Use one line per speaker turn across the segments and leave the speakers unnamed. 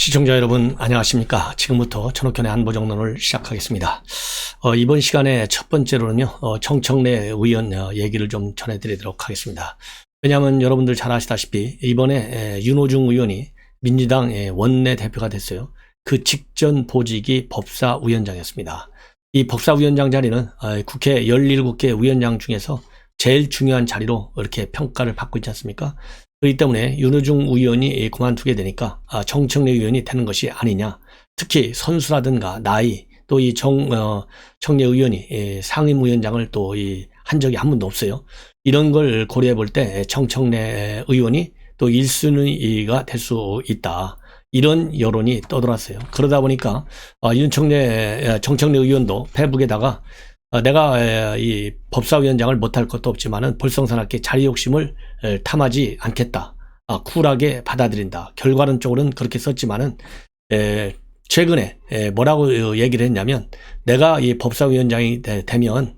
시청자 여러분 안녕하십니까. 지금부터 전옥현의 안보정론을 시작하겠습니다. 이번 시간에 첫 번째로는요, 정청래 의원 얘기를 좀 전해드리도록 하겠습니다. 왜냐하면 여러분들 잘 아시다시피 이번에 윤호중 의원이 민주당 원내대표가 됐어요. 그 직전 보직이 법사위원장이었습니다. 이 법사위원장 자리는 국회 17개 위원장 중에서 제일 중요한 자리로 이렇게 평가를 받고 있지 않습니까? 그렇기 때문에 윤호중 의원이 그만두게 되니까 정청래 의원이 되는 것이 아니냐. 특히 선수라든가 나이, 또 이 청래 의원이 상임위원장을 또 한 적이 한 번도 없어요. 이런 걸 고려해 볼 때 정청래 의원이 또 1순위가 될 수 있다. 이런 여론이 떠돌았어요. 그러다 보니까 정청래 의원도 페북에다가 내가 이 법사위원장을 못할 것도 없지만은 볼썽사납게 자리 욕심을 탐하지 않겠다. 쿨하게 받아들인다. 결과론적으로는 그렇게 썼지만은 최근에 뭐라고 얘기를 했냐면, 내가 이 법사위원장이 되면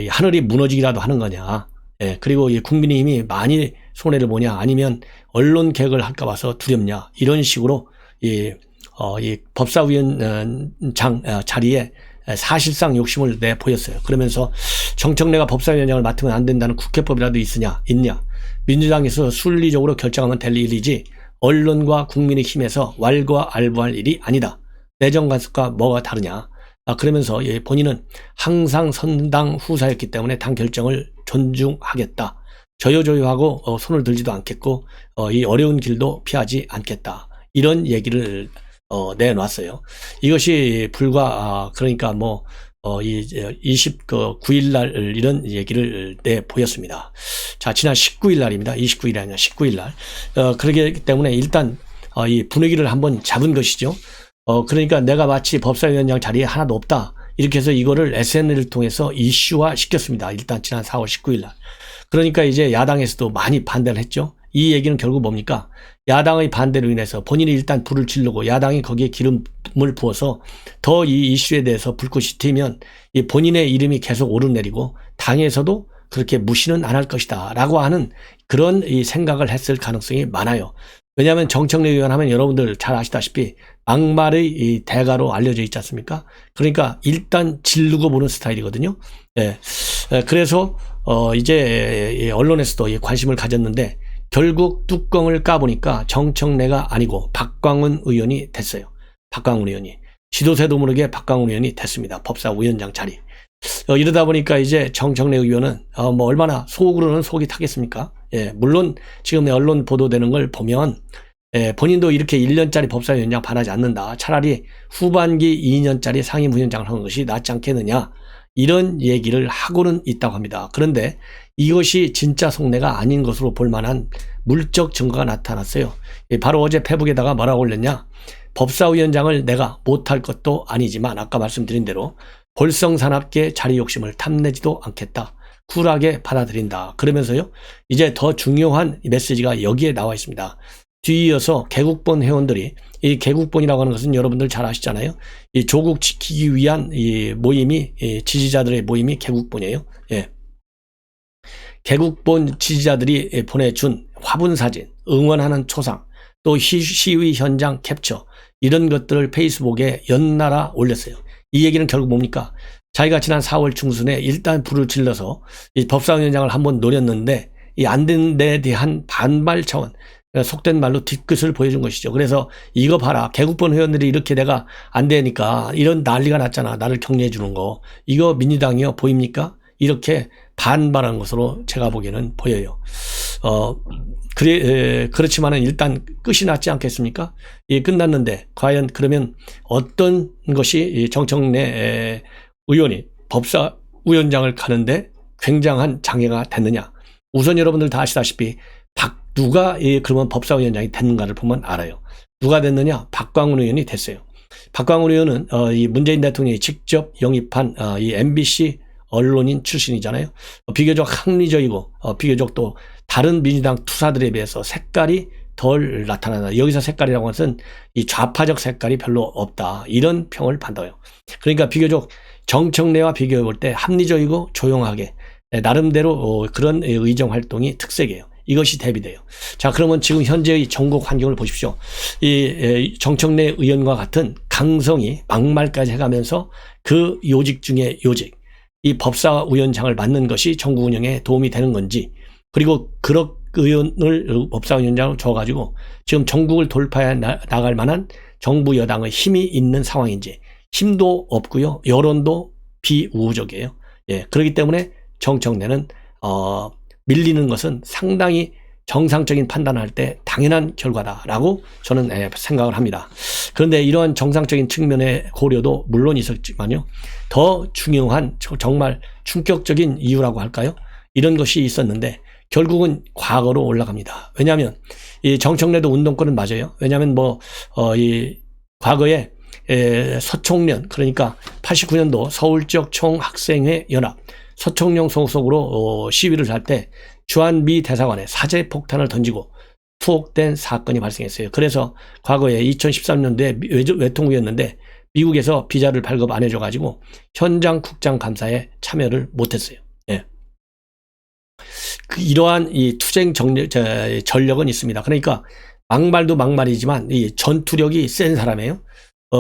하늘이 무너지기라도 하는 거냐. 그리고 이 국민의힘이 많이 손해를 보냐, 아니면 언론 개혁을 할까 봐서 두렵냐, 이런 식으로 이 법사위원장 자리에 사실상 욕심을 내보였어요. 그러면서 정청래가 법사위원장을 맡으면 안 된다는 국회법이라도 있냐. 민주당에서 순리적으로 결정하면 될 일이지 언론과 국민의 힘에서 왈가왈부할 일이 아니다. 내정 간섭과 뭐가 다르냐. 그러면서 본인은 항상 선당 후사였기 때문에 당 결정을 존중하겠다. 저요저요하고 손을 들지도 않겠고 이 어려운 길도 피하지 않겠다. 이런 얘기를 내놨어요. 이것이 불과 그러니까 29일 날 이런 얘기를 내보였습니다. 자, 지난 19일 날입니다. 29일이 아니라 19일 날. 그렇기 때문에 일단 이 분위기를 한번 잡은 것이죠. 그러니까 내가 마치 법사위원장 자리에 하나도 없다, 이렇게 해서 이거를 SNS를 통해서 이슈화 시켰습니다. 일단 지난 4월 19일 날. 그러니까 이제 야당에서도 많이 반대를 했죠. 이 얘기는 결국 뭡니까? 야당의 반대로 인해서 본인이 일단 불을 지르고 야당이 거기에 기름을 부어서 더 이 이슈에 대해서 불꽃이 튀면 이 본인의 이름이 계속 오르내리고 당에서도 그렇게 무시는 안 할 것이다 라고 하는 그런 이 생각을 했을 가능성이 많아요. 왜냐하면 정청래 의원 하면 여러분들 잘 아시다시피 막말의 이 대가로 알려져 있지 않습니까? 그러니까 일단 지르고 보는 스타일이거든요. 그래서 이제 언론에서도 관심을 가졌는데, 결국 뚜껑을 까보니까 정청래가 아니고 박광훈 의원이 됐어요. 박광훈 의원이. 지도새도 모르게 박광훈 의원이 됐습니다. 법사위원장 자리. 이러다 보니까 이제 정청래 의원은 얼마나 속으로는 속이 타겠습니까? 물론 지금 언론 보도되는 걸 보면 본인도 이렇게 1년짜리 법사위원장 바라지 않는다. 차라리 후반기 2년짜리 상임위원장을 하는 것이 낫지 않겠느냐. 이런 얘기를 하고는 있다고 합니다. 그런데 이것이 진짜 속내가 아닌 것으로 볼 만한 물적 증거가 나타났어요. 바로 어제 페북에다가 뭐라고 올렸냐. 법사위원장을 내가 못할 것도 아니지만 아까 말씀드린 대로 볼썽사납게 자리 욕심을 탐내지도 않겠다. 쿨하게 받아들인다. 그러면서요, 이제 더 중요한 메시지가 여기에 나와 있습니다. 뒤이어서 개국본 회원들이, 이 개국본이라고 하는 것은 여러분들 잘 아시잖아요. 이 조국 지키기 위한 이 모임이, 지지자들의 모임이 개국본이에요. 개국본 지지자들이 보내준 화분사진, 응원하는 초상, 또 시위 현장 캡처, 이런 것들을 페이스북에 연달아 올렸어요. 이 얘기는 결국 뭡니까? 자기가 지난 4월 중순에 일단 불을 질러서 이 법사위원장을 한번 노렸는데 이 안 된 데 대한 반발 차원, 속된 말로 뒤끝을 보여준 것이죠. 그래서 이거 봐라, 개국본 회원들이 이렇게 내가 안 되니까 이런 난리가 났잖아, 나를 격려해 주는 거. 이거 민주당이요 보입니까? 이렇게 반발한 것으로 제가 보기에는 보여요. 그렇지만은 일단 끝이 났지 않겠습니까? 끝났는데 과연 그러면 어떤 것이 정청래 의원이 법사위원장을 가는데 굉장한 장애가 됐느냐? 우선 여러분들 다 아시다시피 누가 그러면 법사위원장이 됐는가를 보면 알아요. 누가 됐느냐? 박광훈 의원이 됐어요. 박광훈 의원은 이 문재인 대통령이 직접 영입한 이 MBC 언론인 출신이잖아요. 비교적 합리적이고 비교적 또 다른 민주당 투사들에 비해서 색깔이 덜 나타나다. 여기서 색깔이라고 하는 것은 이 좌파적 색깔이 별로 없다, 이런 평을 받아요. 그러니까 비교적 정청래와 비교해 볼 때 합리적이고 조용하게 나름대로 그런 의정 활동이 특색이에요. 이것이 대비돼요. 자, 그러면 지금 현재의 전국 환경을 보십시오. 이 정청래 의원과 같은 강성이 막말까지 해가면서 그 요직 중에 요직, 이 법사위원장을 맡는 것이 정국 운영에 도움이 되는 건지, 그리고 그런 의원을 법사위원장을 줘가지고 지금 전국을 돌파해 나갈 만한 정부 여당의 힘이 있는 상황인지, 힘도 없고요, 여론도 비우호적이에요. 예, 그렇기 때문에 정청래는 밀리는 것은 상당히 정상적인 판단할 때 당연한 결과다라고 저는 생각을 합니다. 그런데 이러한 정상적인 측면의 고려도 물론 있었지만요, 더 중요한 정말 충격적인 이유라고 할까요? 이런 것이 있었는데 결국은 과거로 올라갑니다. 왜냐하면 이 정청래도 운동권은 맞아요. 왜냐하면 이 과거에 서총련, 그러니까 89년도 서울 지역 총학생회 연합 서총련 소속으로 시위를 할 때 주한미 대사관에 사제 폭탄을 던지고 투옥된 사건이 발생했어요. 그래서 과거에 2013년도에 외통위였는데 미국에서 비자를 발급 안 해줘가지고 현장 국장감사에 참여를 못했어요. 예. 이러한 이 투쟁 전력은 있습니다. 그러니까 막말도 막말이지만 이 전투력이 센 사람이에요.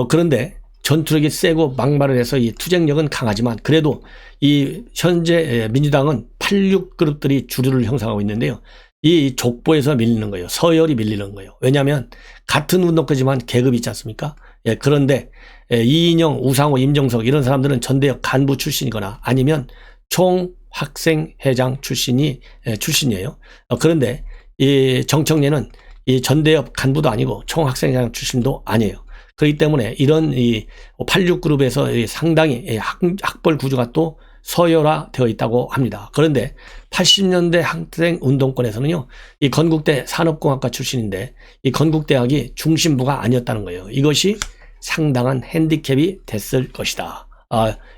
그런데 전투력이 세고 막말을 해서 이 투쟁력은 강하지만 그래도 이 현재 민주당은 86그룹들이 주류를 형성하고 있는데요. 이 족보에서 밀리는 거예요. 서열이 밀리는 거예요. 왜냐하면 같은 운동권이지만 계급이 있지 않습니까? 예, 그런데 이인영, 우상호, 임정석 이런 사람들은 전대역 간부 출신이거나 아니면 총학생회장 출신이에요. 그런데 이 정청래는 이 전대협 간부도 아니고 총학생회장 출신도 아니에요. 그렇기 때문에 이런 이 86그룹에서 상당히 학벌 구조가 또 서열화되어 있다고 합니다. 그런데 80년대 학생 운동권에서는요, 이 건국대 산업공학과 출신인데 이 건국대학이 중심부가 아니었다는 거예요. 이것이 상당한 핸디캡이 됐을 것이다.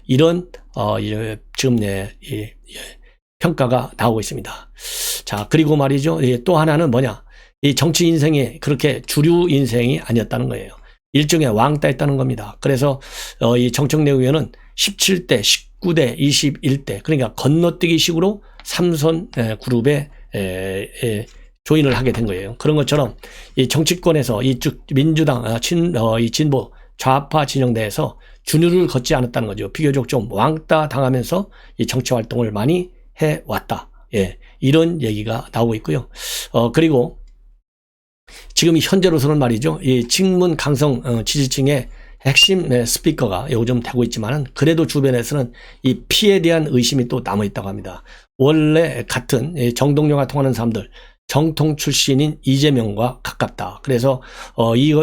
이런 지금 평가가 나오고 있습니다. 자, 그리고 말이죠. 또 하나는 뭐냐? 이 정치 인생이 그렇게 주류 인생이 아니었다는 거예요. 일종의 왕따였다는 겁니다. 그래서 이 정청래 의원은 17대, 19대, 21대 그러니까 건너뛰기 식으로 삼선 그룹에 조인을 하게 된 거예요. 그런 것처럼 이 정치권에서 이쪽 민주당, 이 진보 좌파 진영 내에서 준율을 걷지 않았다는 거죠. 비교적 좀 왕따 당하면서 이 정치 활동을 많이 해왔다. 예, 이런 얘기가 나오고 있고요. 그리고 지금 현재로서는 말이죠, 이 친문 강성 지지층의 핵심 스피커가 요즘 되고 있지만은 그래도 주변에서는 이 피에 대한 의심이 또 남아 있다고 합니다. 원래 같은 정동영과 통하는 사람들, 정통 출신인 이재명과 가깝다. 그래서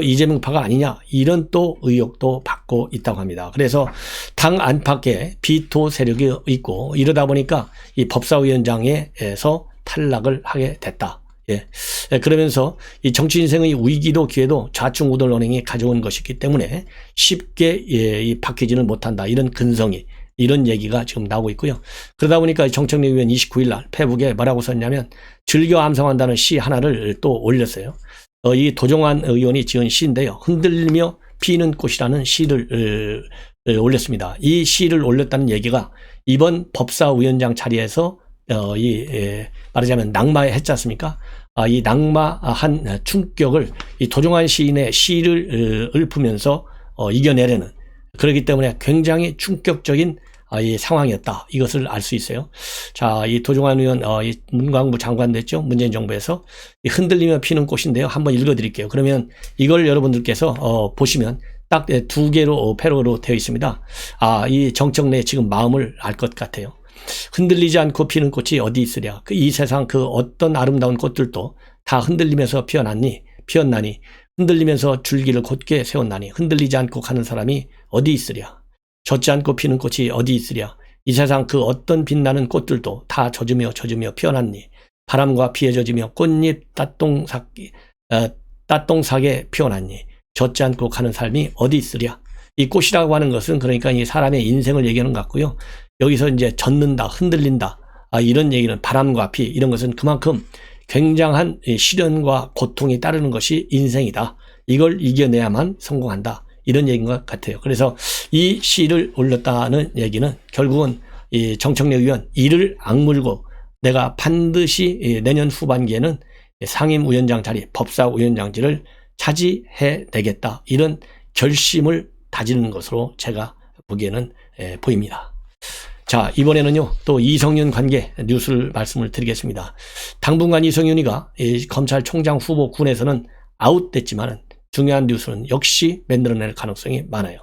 이재명파가 아니냐 이런 또 의혹도 받고 있다고 합니다. 그래서 당 안팎에 비토 세력이 있고 이러다 보니까 이 법사위원장에서 탈락을 하게 됐다. 예. 그러면서 이 정치 인생의 위기도 기회도 좌충 우돌 언행이 가져온 것이기 때문에 쉽게 이 바뀌지는 못한다. 이런 근성이, 이런 얘기가 지금 나오고 있고요. 그러다 보니까 정청래 의원 29일 날 페북에 뭐라고 썼냐면 즐겨 암송한다는 시 하나를 또 올렸어요. 이 도종환 의원이 지은 시인데요. 흔들리며 피는 꽃이라는 시를 올렸습니다. 이 시를 올렸다는 얘기가 이번 법사위원장 자리에서 말하자면 낙마했지 않습니까? 이 낙마한 충격을 이 도종환 시인의 시를 읊으면서 이겨내려는, 그렇기 때문에 굉장히 충격적인 이 상황이었다. 이것을 알 수 있어요. 자, 이 도종환 의원 이 문광부 장관 됐죠. 문재인 정부에서 흔들리며 피는 꽃인데요. 한번 읽어드릴게요. 그러면 이걸 여러분들께서 보시면 딱 두 개로 패러로 되어 있습니다. 이 정청래의 지금 마음을 알 것 같아요. 흔들리지 않고 피는 꽃이 어디 있으랴. 이 세상 그 어떤 아름다운 꽃들도 다 흔들리면서 피었나니 흔들리면서 줄기를 곧게 세웠나니 흔들리지 않고 가는 사람이 어디 있으랴. 젖지 않고 피는 꽃이 어디 있으랴. 이 세상 그 어떤 빛나는 꽃들도 다 젖으며 피어났니. 바람과 비에 젖으며 꽃잎 따똥삭에 피어났니. 젖지 않고 가는 삶이 어디 있으랴. 이 꽃이라고 하는 것은 그러니까 이 사람의 인생을 얘기하는 것 같고요. 여기서 이제 젖는다, 흔들린다, 이런 얘기는 바람과 비, 이런 것은 그만큼 굉장한 시련과 고통이 따르는 것이 인생이다. 이걸 이겨내야만 성공한다. 이런 얘기인 것 같아요. 그래서 이 시를 올렸다는 얘기는 결국은 이 정청래 의원 이를 악물고 내가 반드시 내년 후반기에는 상임위원장 자리, 법사위원장직을 차지해 내겠다. 이런 결심을 다지는 것으로 제가 보기에는 보입니다. 자, 이번에는요, 또 이성윤 관계 뉴스를 말씀을 드리겠습니다. 당분간 이성윤이가 검찰총장 후보 군에서는 아웃됐지만은 중요한 뉴스는 역시 만들어낼 가능성이 많아요.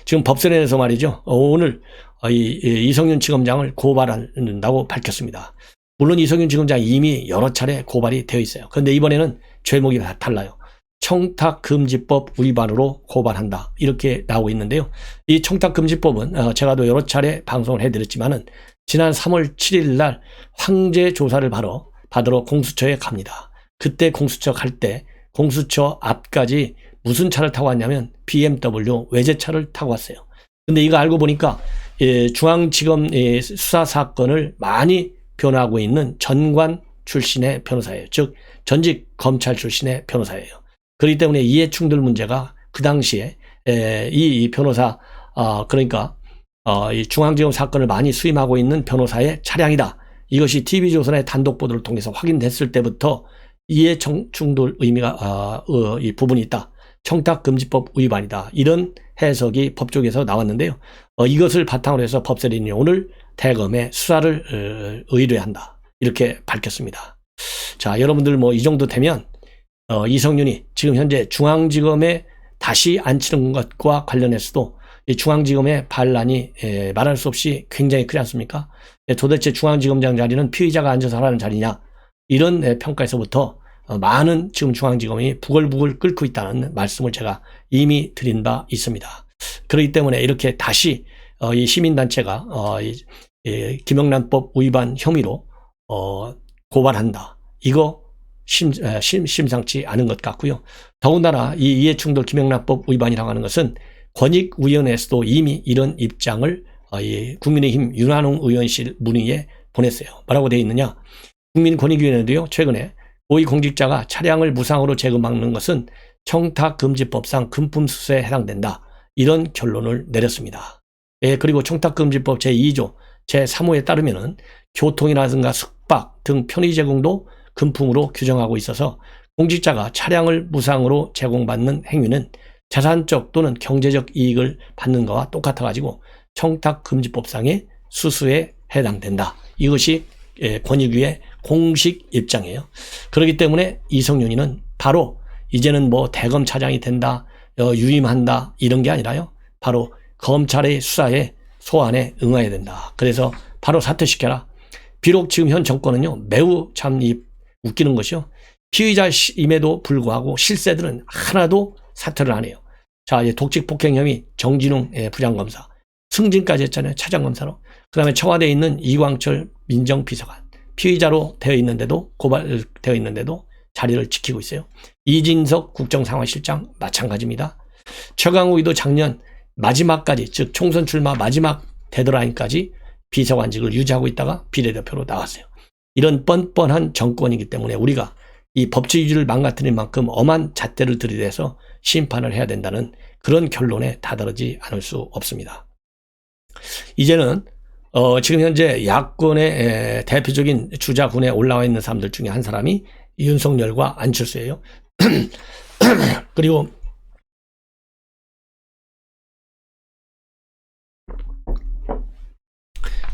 지금 법사위에서 말이죠, 오늘 이성윤 지검장을 고발한다고 밝혔습니다. 물론 이성윤 지검장이 이미 여러 차례 고발이 되어 있어요. 그런데 이번에는 죄목이 다 달라요. 청탁금지법 위반으로 고발한다. 이렇게 나오고 있는데요. 이 청탁금지법은 제가 또 여러 차례 방송을 해드렸지만은 지난 3월 7일 날 황제 조사를 받으러 공수처에 갑니다. 그때 공수처 갈 때 공수처 앞까지 무슨 차를 타고 왔냐면 BMW 외제차를 타고 왔어요. 근데 이거 알고 보니까 중앙지검 수사 사건을 많이 변호하고 있는 전관 출신의 변호사예요. 즉 전직 검찰 출신의 변호사예요. 그렇기 때문에 이해충돌 문제가 그 당시에 이 변호사 그러니까 이 중앙지검 사건을 많이 수임하고 있는 변호사의 차량이다. 이것이 TV조선의 단독 보도를 통해서 확인됐을 때부터 이해충돌 의미가 이 부분이 있다. 청탁금지법 위반이다. 이런 해석이 법조계에서 나왔는데요. 이것을 바탕으로 해서 법사위는 오늘 대검에 수사를 의뢰한다. 이렇게 밝혔습니다. 자, 여러분들 뭐 이 정도 되면 이성윤이 지금 현재 중앙지검에 다시 앉히는 것과 관련해서도 이 중앙지검의 반란이 말할 수 없이 굉장히 크지 않습니까? 도대체 중앙지검장 자리는 피의자가 앉아서 하라는 자리냐? 이런 평가에서부터 많은 지금 중앙지검이 부글부글 끓고 있다는 말씀을 제가 이미 드린 바 있습니다. 그렇기 때문에 이렇게 다시 이 시민단체가 김영란법 위반 혐의로 고발한다. 이거 심상치 않은 것 같고요. 더군다나 이 이해충돌 김영란법 위반이라고 하는 것은 권익위원회에서도 이미 이런 입장을 국민의힘 윤한홍 의원실 문의에 보냈어요. 뭐라고 되어 있느냐? 국민권익위원회도요, 최근에 고위공직자가 차량을 무상으로 제공받는 것은 청탁금지법상 금품수수에 해당된다. 이런 결론을 내렸습니다. 그리고 청탁금지법 제2조 제3호에 따르면은 교통이라든가 숙박 등 편의 제공도 금품으로 규정하고 있어서 공직자가 차량을 무상으로 제공받는 행위는 자산적 또는 경제적 이익을 받는 것과 똑같아가지고 청탁금지법상의 수수에 해당된다. 이것이 권익위의 공식 입장이에요. 그렇기 때문에 이성윤이는 바로 이제는 뭐 대검 차장이 된다, 유임한다 이런 게 아니라요. 바로 검찰의 수사에 소환에 응해야 된다. 그래서 바로 사퇴시켜라. 비록 지금 현 정권은요, 매우 참 웃기는 것이요. 피의자임에도 불구하고 실세들은 하나도 사퇴를 안 해요. 자, 독직 폭행 혐의 정진웅 부장검사, 승진까지 했잖아요. 차장검사로. 그 다음에 청와대에 있는 이광철 민정비서관, 피의자로 되어 있는데도, 고발되어 있는데도 자리를 지키고 있어요. 이진석 국정상황실장 마찬가지입니다. 최강욱이도 작년 마지막까지, 즉 총선 출마 마지막 데드라인까지 비서관직을 유지하고 있다가 비례대표로 나왔어요. 이런 뻔뻔한 정권이기 때문에 우리가 이 법치주의를 망가뜨릴 만큼 엄한 잣대를 들이대서 심판을 해야 된다는 그런 결론에 다다르지 않을 수 없습니다. 이제는 지금 현재 야권의 대표적인 주자군에 올라와 있는 사람들 중에 한 사람이 윤석열과 안철수예요. 그리고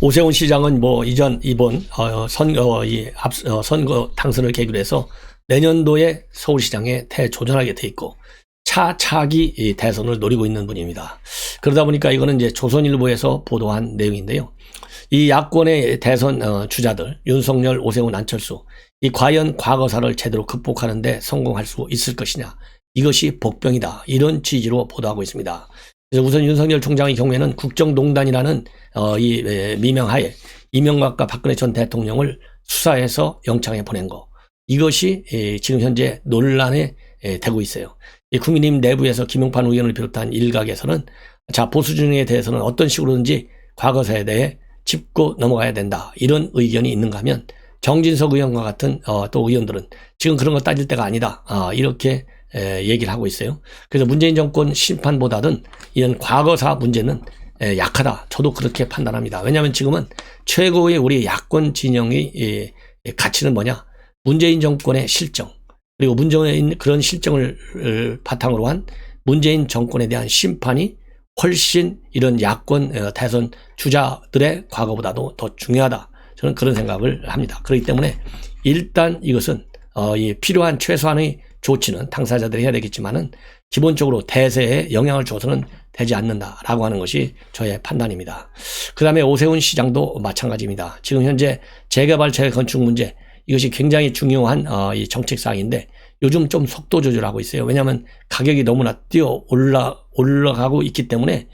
오세훈 시장은 뭐 이번 선거 당선을 계기로 해서 내년도에 서울시장에 대조전하게 돼 있고 차차기 대선을 노리고 있는 분입니다. 그러다 보니까 이거는 이제 조선일보에서 보도한 내용인데요. 이 야권의 대선 주자들 윤석열, 오세훈, 안철수 이 과연 과거사를 제대로 극복하는데 성공할 수 있을 것이냐, 이것이 복병이다, 이런 취지로 보도하고 있습니다. 그래서 우선 윤석열 총장의 경우에는 국정농단이라는 이 미명하에 이명박과 박근혜 전 대통령을 수사해서 영장에 보낸 거, 이것이 지금 현재 논란에 되고 있어요. 국민의힘 내부에서 김용판 의원을 비롯한 일각에서는 자, 보수진영에 대해서는 어떤 식으로든지 과거사에 대해 짚고 넘어가야 된다, 이런 의견이 있는가 하면 정진석 의원과 같은 또 의원들은 지금 그런 거 따질 때가 아니다, 이렇게 얘기를 하고 있어요. 그래서 문재인 정권 심판보다는 이런 과거사 문제는 약하다. 저도 그렇게 판단합니다. 왜냐하면 지금은 최고의 우리 야권 진영의 가치는 뭐냐? 문재인 정권의 실정, 그리고 문재인 그런 실정을 바탕으로 한 문재인 정권에 대한 심판이 훨씬 이런 야권 대선 주자들의 과거보다도 더 중요하다. 저는 그런 생각을 합니다. 그렇기 때문에 일단 이것은 필요한 최소한의 조치는 당사자들이 해야 되겠지만은 기본적으로 대세에 영향을 줘서는 되지 않는다라고 하는 것이 저의 판단입니다. 그 다음에 오세훈 시장도 마찬가지입니다. 지금 현재 재개발 재건축 문제, 이것이 굉장히 중요한 이 정책사항인데 요즘 좀 속도 조절하고 있어요. 왜냐하면 가격이 너무나 뛰어 올라가고 있기 때문에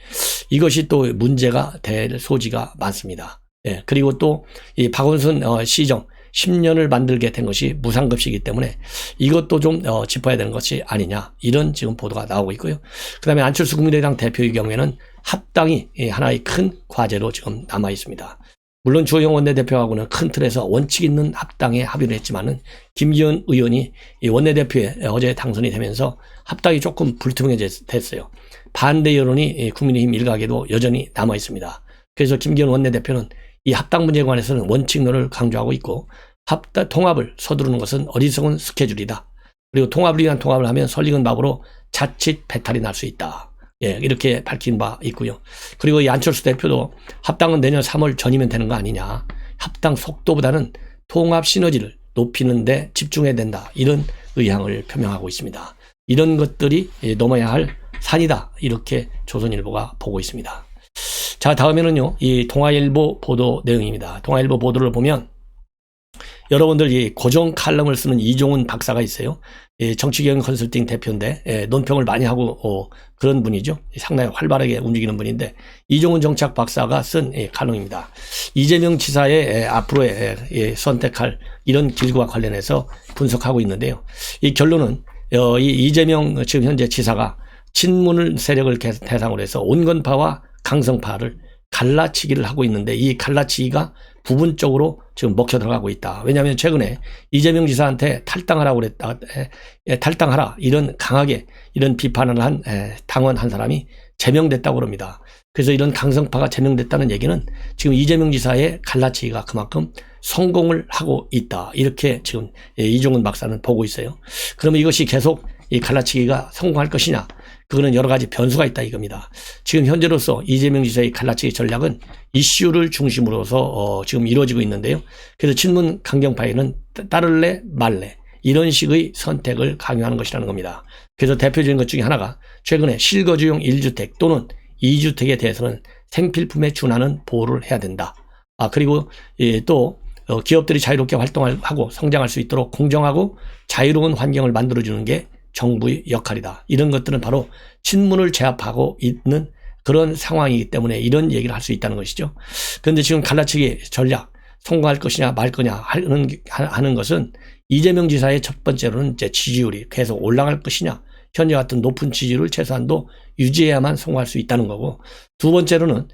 이것이 또 문제가 될 소지가 많습니다. 예, 그리고 또 이 박원순 시정 10년을 만들게 된 것이 무상급식이기 때문에 이것도 좀 짚어야 되는 것이 아니냐, 이런 지금 보도가 나오고 있고요. 그 다음에 안철수 국민의당 대표의 경우에는 합당이 하나의 큰 과제로 지금 남아 있습니다. 물론 주호영 원내대표하고는 큰 틀에서 원칙 있는 합당에 합의를 했지만은 김기현 의원이 이 원내대표에 어제 당선이 되면서 합당이 조금 불투명해졌어요. 반대 여론이 국민의힘 일각에도 여전히 남아 있습니다. 그래서 김기현 원내대표는 이 합당 문제에 관해서는 원칙론을 강조하고 있고, 통합을 서두르는 것은 어리석은 스케줄이다. 그리고 통합을 위한 통합을 하면 설익은 밥으로 자칫 배탈이 날 수 있다. 예, 이렇게 밝힌 바 있고요. 그리고 이 안철수 대표도 합당은 내년 3월 전이면 되는 거 아니냐. 합당 속도보다는 통합 시너지를 높이는 데 집중해야 된다. 이런 의향을 표명하고 있습니다. 이런 것들이 넘어야 할 산이다. 이렇게 조선일보가 보고 있습니다. 자, 다음에는요, 이 동아일보 보도 내용입니다. 동아일보 보도를 보면 여러분들 이 고정 칼럼을 쓰는 이종훈 박사가 있어요. 정치경영 컨설팅 대표인데 논평을 많이 하고 그런 분이죠. 상당히 활발하게 움직이는 분인데 이종훈 정책 박사가 쓴 칼럼입니다. 이재명 지사의 앞으로의 선택할 이런 길과 관련해서 분석하고 있는데요. 이 결론은 이 이재명 지금 현재 지사가 친문 세력을 대상으로 해서 온건파와 강성파를 갈라치기를 하고 있는데 이 갈라치기가 부분적으로 지금 먹혀 들어가고 있다. 왜냐하면 최근에 이재명 지사한테 탈당하라고 그랬다. 탈당하라. 이런 강하게 이런 비판을 한 당원 한 사람이 제명됐다고 그럽니다. 그래서 이런 강성파가 제명됐다는 얘기는 지금 이재명 지사의 갈라치기가 그만큼 성공을 하고 있다. 이렇게 지금 이종훈 박사는 보고 있어요. 그러면 이것이 계속 이 갈라치기가 성공할 것이냐? 그거는 여러 가지 변수가 있다 이겁니다. 지금 현재로서 이재명 지사의 갈라치기 전략은 이슈를 중심으로서 지금 이루어지고 있는데요. 그래서 친문 강경파에는 따를래 말래 이런 식의 선택을 강요하는 것이라는 겁니다. 그래서 대표적인 것 중에 하나가 최근에 실거주용 1주택 또는 2주택에 대해서는 생필품에 준하는 보호를 해야 된다. 그리고 또 기업들이 자유롭게 활동하고 성장할 수 있도록 공정하고 자유로운 환경을 만들어주는 게 정부의 역할이다. 이런 것들은 바로 친문을 제압하고 있는 그런 상황이기 때문에 이런 얘기를 할 수 있다는 것이죠. 그런데 지금 갈라치기 전략 성공할 것이냐 말 거냐 하는 것은 이재명 지사의 첫 번째로는 이제 지지율이 계속 올라갈 것이냐, 현재 같은 높은 지지율을 최소한도 유지해야만 성공할 수 있다는 거고, 두 번째로는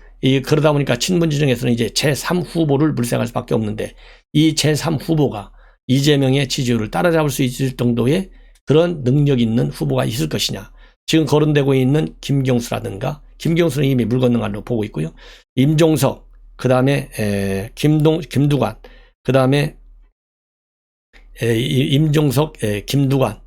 그러다 보니까 친문 지정에서는 이제 제3 후보를 물색할 수밖에 없는데 이 제3 후보가 이재명의 지지율을 따라잡을 수 있을 정도의 그런 능력 있는 후보가 있을 것이냐. 지금 거론되고 있는 김경수라든가, 김경수는 이미 물 건너간 걸로 보고 있고요. 임종석, 그 다음에 김두관, 그 다음에 임종석, 김두관,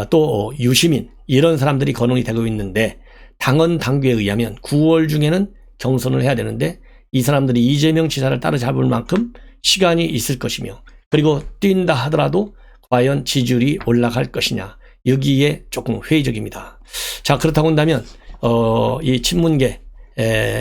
또 유시민, 이런 사람들이 거론이 되고 있는데 당헌 당규에 의하면 9월 중에는 경선을 해야 되는데 이 사람들이 이재명 지사를 따라잡을 만큼 시간이 있을 것이며, 그리고 뛴다 하더라도 과연 지지율이 올라갈 것이냐, 여기에 조금 회의적입니다. 자, 그렇다고 한다면 이 친문계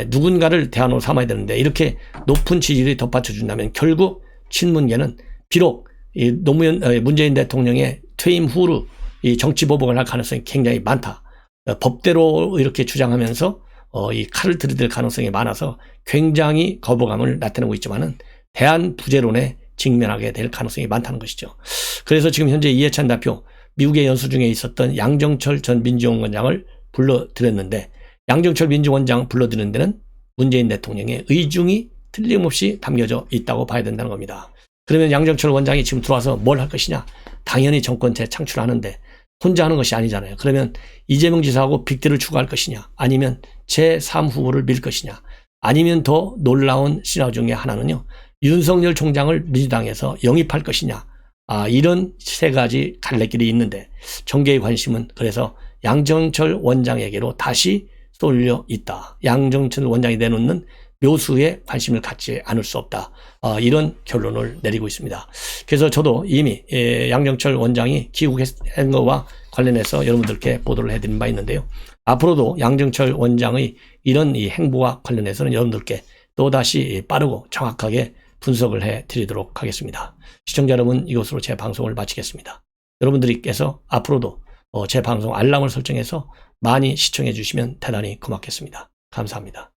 누군가를 대안으로 삼아야 되는데 이렇게 높은 지지율이 덧받쳐준다면 결국 친문계는 비록 노무현 문재인 대통령의 퇴임 후로 이 정치 보복을 할 가능성이 굉장히 많다. 법대로 이렇게 주장하면서 이 칼을 들이댈 가능성이 많아서 굉장히 거부감을 나타내고 있지만은 대안 부재론에 직면하게 될 가능성이 많다는 것이죠. 그래서 지금 현재 이해찬 대표 미국의 연수 중에 있었던 양정철 전 민주원장을 불러들였는데, 양정철 민주원장 불러들이는 데는 문재인 대통령의 의중이 틀림없이 담겨져 있다고 봐야 된다는 겁니다. 그러면 양정철 원장이 지금 들어와서 뭘 할 것이냐? 당연히 정권 재창출하는데 혼자 하는 것이 아니잖아요. 그러면 이재명 지사하고 빅딜을 추구할 것이냐? 아니면 제3 후보를 밀 것이냐, 아니면 더 놀라운 시나리오 중에 하나는요, 윤석열 총장을 민주당에서 영입할 것이냐, 이런 세 가지 갈래길이 있는데 정계의 관심은 그래서 양정철 원장에게로 다시 쏠려 있다. 양정철 원장이 내놓는 묘수에 관심을 갖지 않을 수 없다. 이런 결론을 내리고 있습니다. 그래서 저도 이미 양정철 원장이 귀국한 것과 관련해서 여러분들께 보도를 해드린 바 있는데요. 앞으로도 양정철 원장의 이런 이 행보와 관련해서는 여러분들께 또다시 빠르고 정확하게 분석을 해드리도록 하겠습니다. 시청자 여러분, 이것으로 제 방송을 마치겠습니다. 여러분들께서 앞으로도 제 방송 알람을 설정해서 많이 시청해 주시면 대단히 고맙겠습니다. 감사합니다.